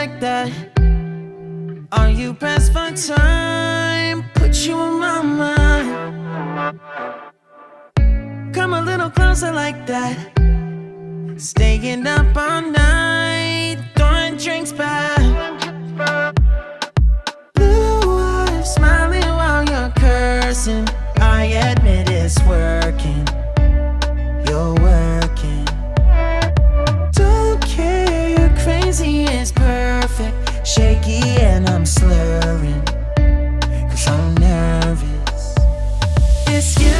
like that? Are you pressed for time? Put you in my mind. Come a little closer like that. Staying up all night, throwing drinks back. Blue eyes smiling while you're cursing. I admit it's working. You're working. Don't care, you're crazy, it's perfect. Shaky and I'm slurring, 'cause I'm nervous. It's you.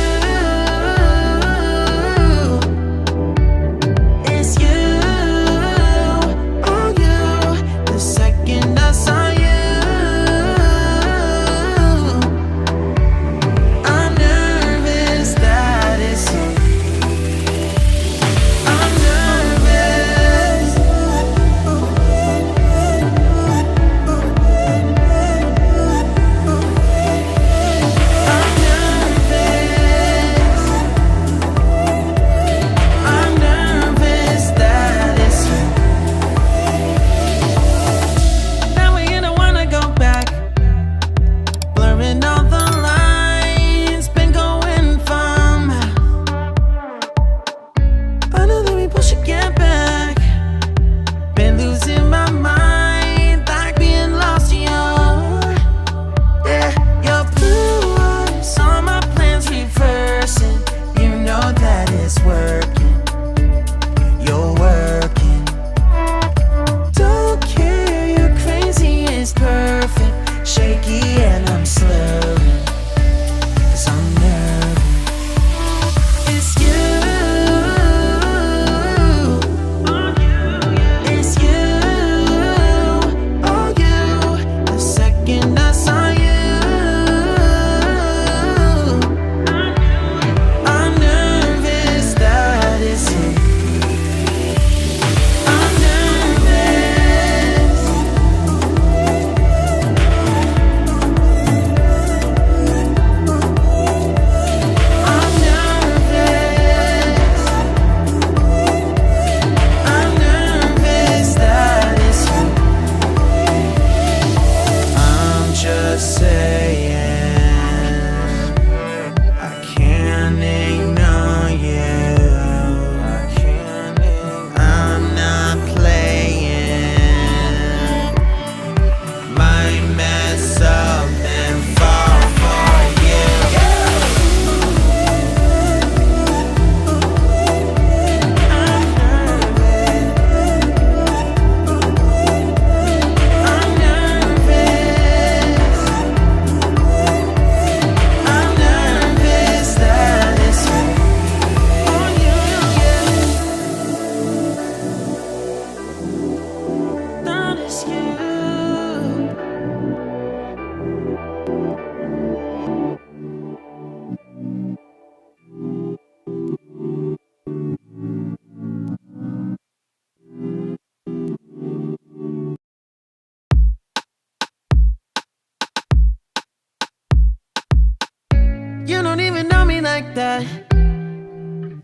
Like that.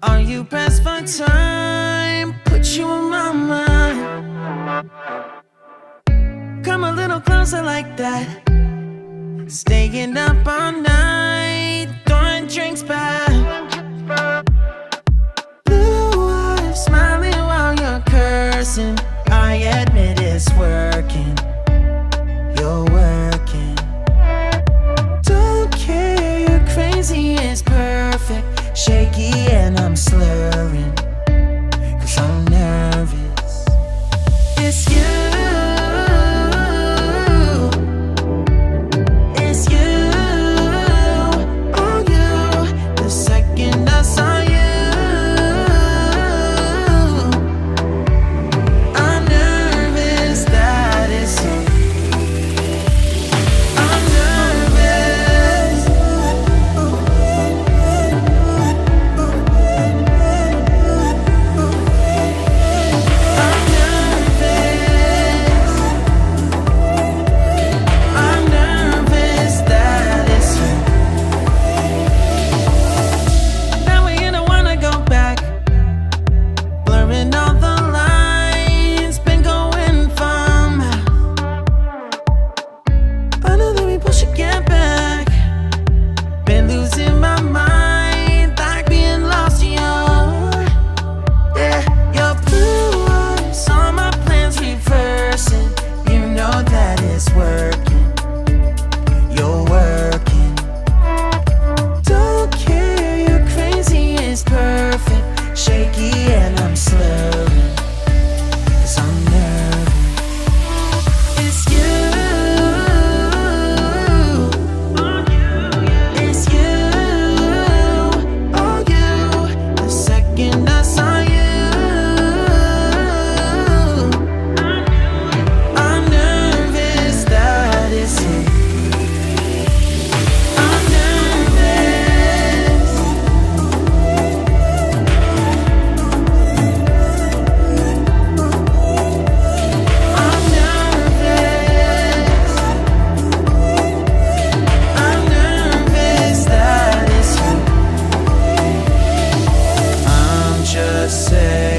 Are you pressed for time? Put you in my mind. Come a little closer like that. Staying up all night, throwing drinks back. Blue eyes smiling while you're cursing. I admit it's working. You're working. Don't care, you're crazy, it's perfect. Shaky and I'm slurring, 'cause I'm nervous. It's you. It's you. Oh, you. The second say.